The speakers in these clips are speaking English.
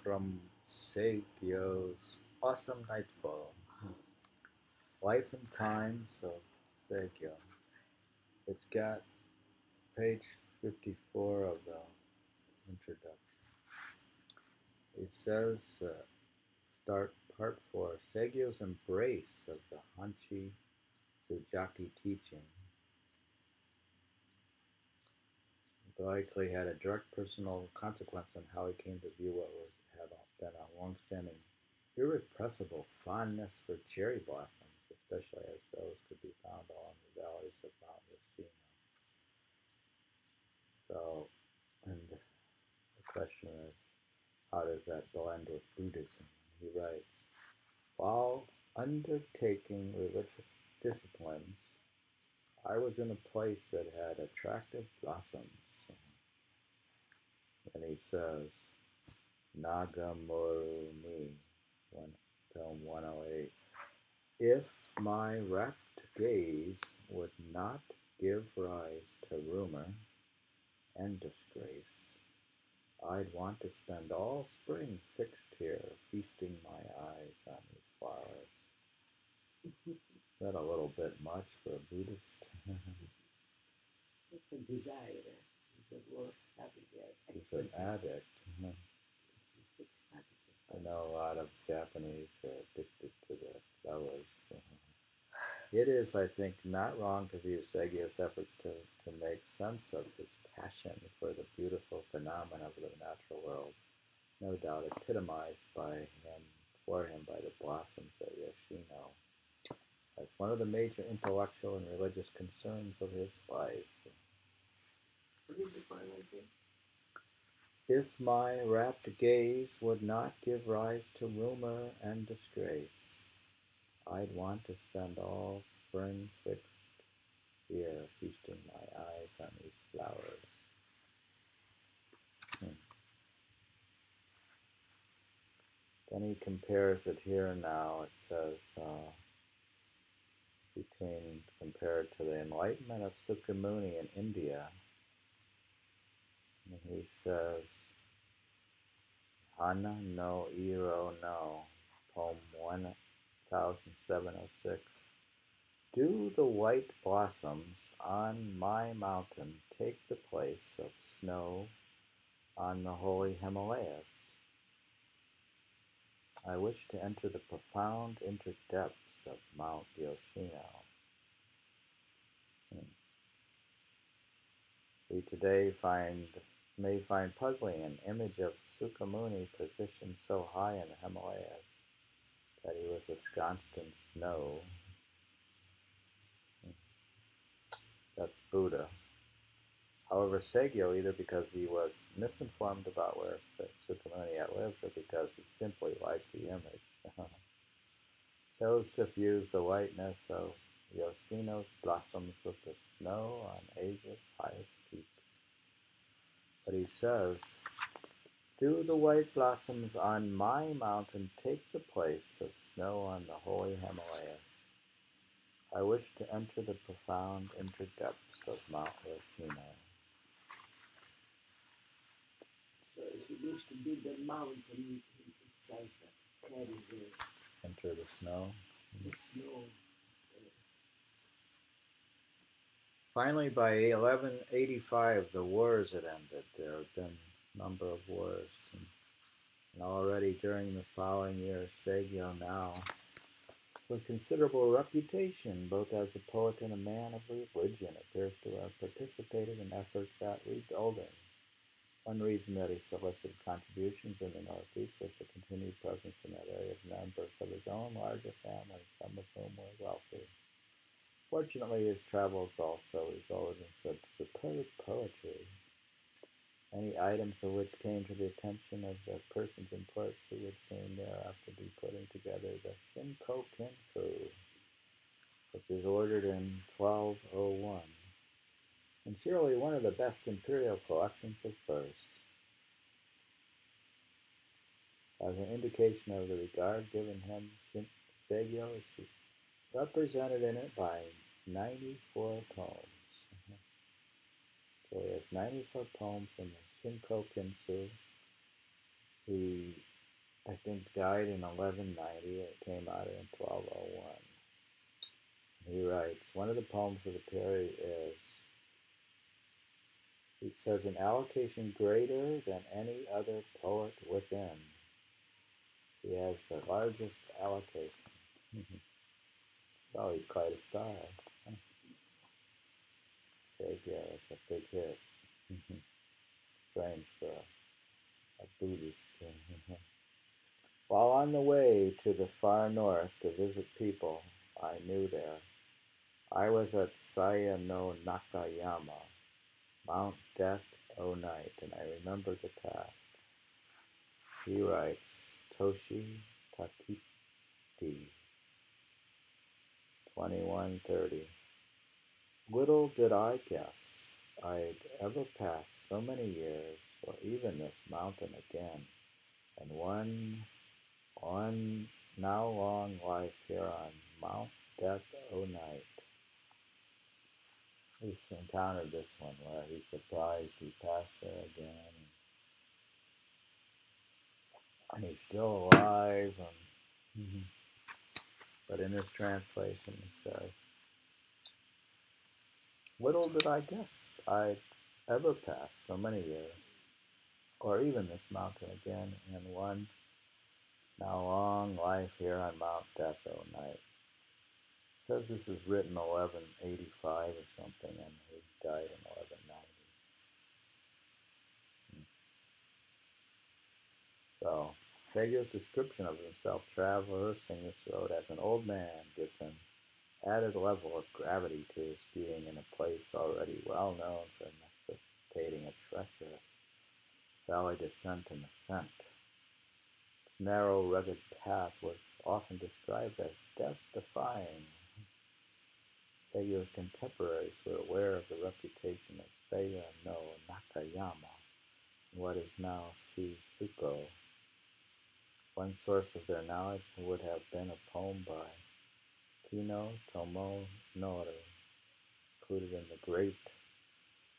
from Saigyo's Awesome Nightfall, Life and Times of Saigyo. It's got page 54 of the introduction. It says, start part 4, Saigyo's embrace of the Hanchi Sujaki teaching likely had a direct personal consequence on how he came to view what had been a long-standing, irrepressible fondness for cherry blossoms, especially as those could be found along the valleys of Mount Yoshino. So, and the question is, how does that blend with Buddhism? He writes, while undertaking religious disciplines, I was in a place that had attractive blossoms. And he says, Nagamoro ni, film 108. If my rapt gaze would not give rise to rumor and disgrace, I'd want to spend all spring fixed here, feasting my eyes on these flowers. Is that a little bit much for a Buddhist? It's a desire. It's worth having it. He's an addict. It's ecstatic. I know a lot of Japanese are addicted to the flowers. It is, I think, not wrong to view Saigyo's efforts to make sense of his passion for the beautiful phenomena of the natural world, no doubt epitomized for him by the blossoms at Yoshino, as one of the major intellectual and religious concerns of his life. What is the final thing? If my rapt gaze would not give rise to rumor and disgrace, I'd want to spend all spring fixed here, feasting my eyes on these flowers. Then he compares it here and now. It says, compared to the enlightenment of Sukamuni in India. And he says, Hana no Iro no, poem 1706. Do the white blossoms on my mountain take the place of snow on the holy Himalayas? I wish to enter the profound interdepths of Mount Yoshino. We today may find puzzling an image of Sukamuni positioned so high in the Himalayas that he was ensconced in snow. That's Buddha. However, Saigyo, either because he was misinformed about where Sukamuni had lived or because he simply liked the image, chose to fuse the whiteness of Yoshino's blossoms with the snow on Asia's highest peaks. But he says, do the white blossoms on my mountain take the place of snow on the holy Himalayas? I wish to enter the profound interdepths of Mount Yoshino. So he used to be the mountain itself that carried the... Enter the snow? The snow. Finally, by 1185, the wars had ended. There had been a number of wars. And already during the following year, Saigyo, now with considerable reputation, both as a poet and a man of religion, appears to have participated in efforts at rebuilding. One reason that he solicited contributions in the Northeast was the continued presence in that area of members of his own larger family, some of whom were wealthy. Fortunately, his travels also resulted in some superb poetry, many items of which came to the attention of the persons in place who would soon thereafter be putting together the Shinko Kinsu, which was ordered in 1201, and surely one of the best imperial collections of verse. As an indication of the regard given him, Saigyo is represented in it by 94 poems. So he has 94 poems in the Shinko Kinsu. He I think, died in 1190. It came out in 1201. He writes, one of the poems of the period is, he says, an allocation greater than any other poet within. He has the largest allocation. Well, he's quite a star. Saigyo is a big hit. Strange for a Buddhist. While on the way to the far north to visit people I knew there, I was at Saya no Nakayama, Mount Death, O Night, and I remember the past. He writes, Toshi Takiti, 2130. Little did I guess I'd ever pass so many years, or even this mountain again, and one now long life here on Mount Death, O Night. We've encountered this one where he's surprised he passed there again, and he's still alive. But in his translation, it says, little did I guess I'd ever pass so many years, or even this mountain again, in one now long life here on Mount Death, O Night. It says this is written 1185 or something, and he died in 1190. So, Saigyo's description of himself traversing this road as an old man gives an added level of gravity to his being in a place already well known for necessitating a treacherous valley descent and ascent. Its narrow, rugged path was often described as death-defying. Saigyo's contemporaries were aware of the reputation of Seiya no Nakayama in what is now Shizuko. One source of their knowledge would have been a poem by Kino Tomonori, included in the great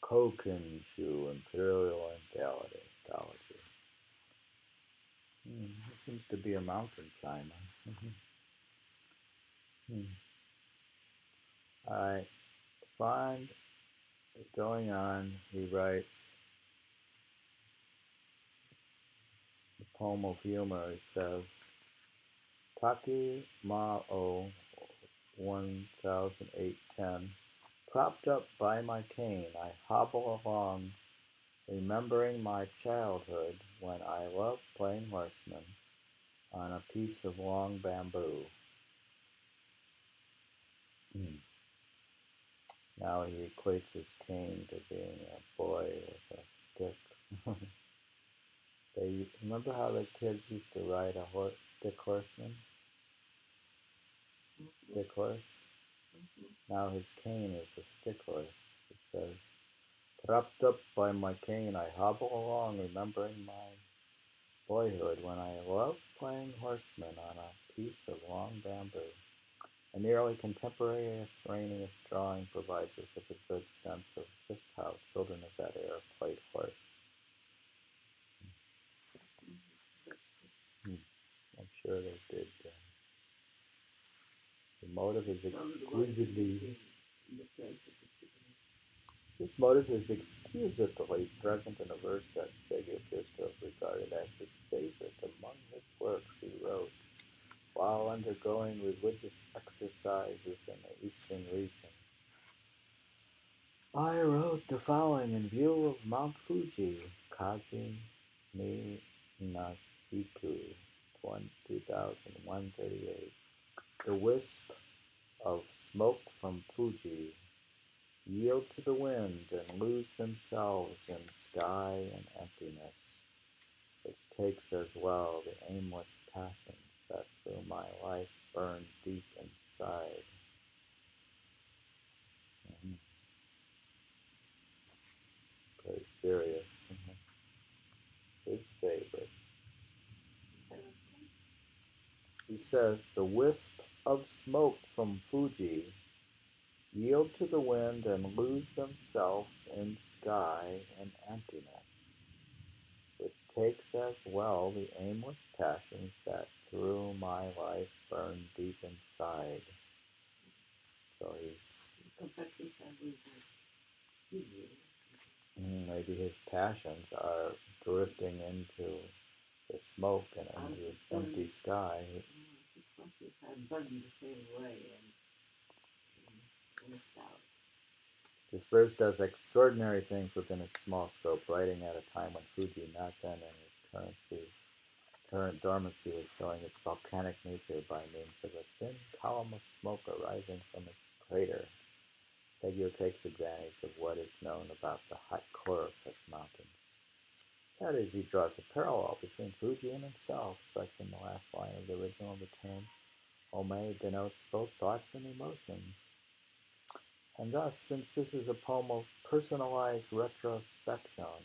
Kokinshu Imperial Anthology. He seems to be a mountain climber. I find going on, he writes the poem of humor. He says, Taki Ma'o 100810. Propped up by my cane, I hobble along, remembering my childhood when I loved playing horseman on a piece of long bamboo. Now he equates his cane to being a boy with a stick. They remember how the kids used to ride a stick horseman? Stick horse? Now his cane is a stick horse. It says, propped up by my cane, I hobble along, remembering my boyhood when I loved playing horseman on a piece of long bamboo. A nearly contemporaneous drawing provides us with a good sense of just how children of that era played horse. I'm sure they did. The motive is exquisitely. This motive is exquisitely present in a verse that Saigyo appears to have regarded as his favorite among his works he wrote while undergoing religious exercises in the eastern region. I wrote the following in view of Mount Fuji, Kazi ni Nagiku, 2138. The wisp of smoke from Fuji yield to the wind and lose themselves in sky and emptiness, which takes as well the aimless passions that through my life burn deep inside. Very serious. His favorite. He says, the wisp of smoke from Fuji yield to the wind and lose themselves in sky and emptiness, which takes as well the aimless passions that through my life burn deep inside. So maybe his passions are drifting into the smoke and into the empty sky. His passions are burning the same way and without. This verse does extraordinary things within its small scope, writing at a time when Fuji, not then in its current dormancy, was showing its volcanic nature by means of a thin column of smoke arising from its crater. Saigyo takes advantage of what is known about the hot core of such mountains. That is, he draws a parallel between Fuji and himself, such in the last line of the original the term Ome denotes both thoughts and emotions. And thus, since this is a poem of personalized retrospection,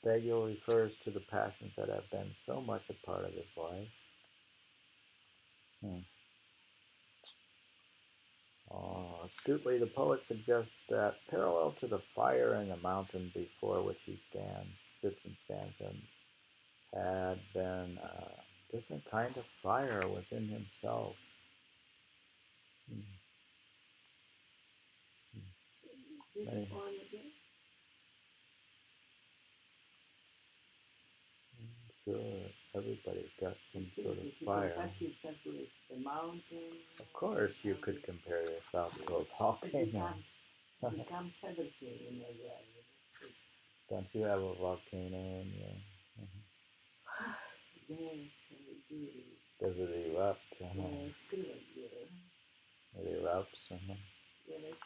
Saigyo refers to the passions that have been so much a part of his life. Astutely, the poet suggests that parallel to the fire in the mountain before which he sits and stands in, had been a different kind of fire within himself. Sure, everybody's got some sort of fire. The mountain. Of course, you could compare yourself to a volcano. It becomes everything in a way. Don't you have a volcano in you? Yes, I do. Does it erupt? Yes, it erupts. Yes,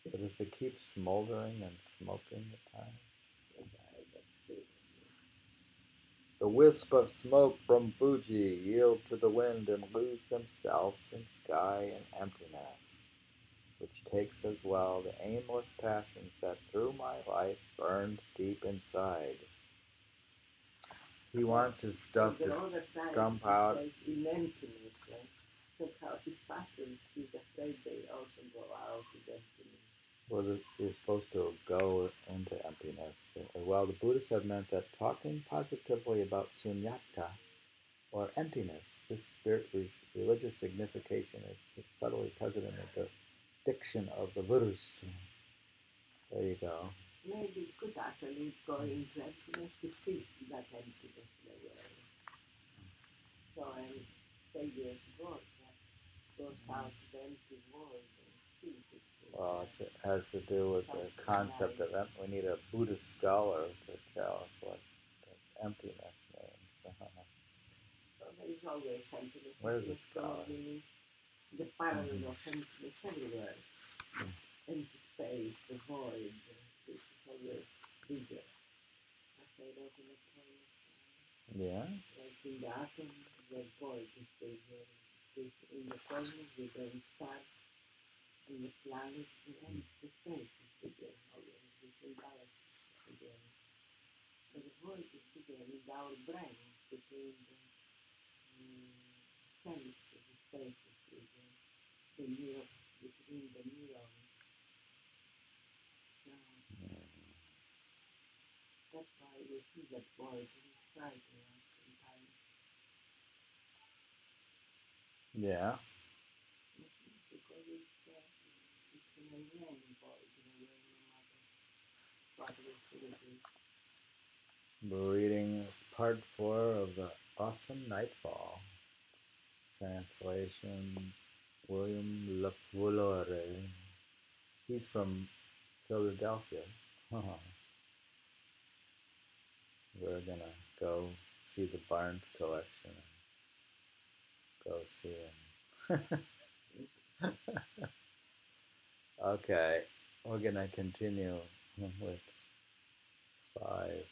But does it keep smoldering and smoking at times? The wisp of smoke from Fuji yield to the wind and lose themselves in sky and emptiness, which takes as well the aimless passions that through my life burned deep inside. He wants his stuff to dump out. In emptiness, so how his passions, he's afraid they also go out in emptiness. Well, you're supposed to go into emptiness. Well, the Buddhists have meant that talking positively about sunyata, or emptiness, this religious signification is subtly present in the diction of the Buddhists. There you go. Maybe it's good actually, it's going into emptiness to feel that emptiness in a way. So I say yes, God goes out to the empty world and feels it. Well, it has to do with the concept of we need a Buddhist scholar to tell us what emptiness means. So there is always emptiness. Where's the scholar? The parallel of emptiness everywhere. Empty space, the void. This is always bigger. As I wrote in the poem. Yeah. Like in the atom, the void is bigger. In the cosmos, the brain stars. In the planets, and the space is bigger. Always between galaxies again. So the void is bigger in our brain between the cells of the space is bigger. Between the neurons. So that's why we feel that void and it's frightening us sometimes. Yeah. Because it's an alien void in a way, no matter what we feel it is. We're reading part 4 of the Awesome Nightfall. Translation William LaFleur. He's from Philadelphia. We're gonna go see the Barnes collection and go see him. Okay, we're gonna continue with 5.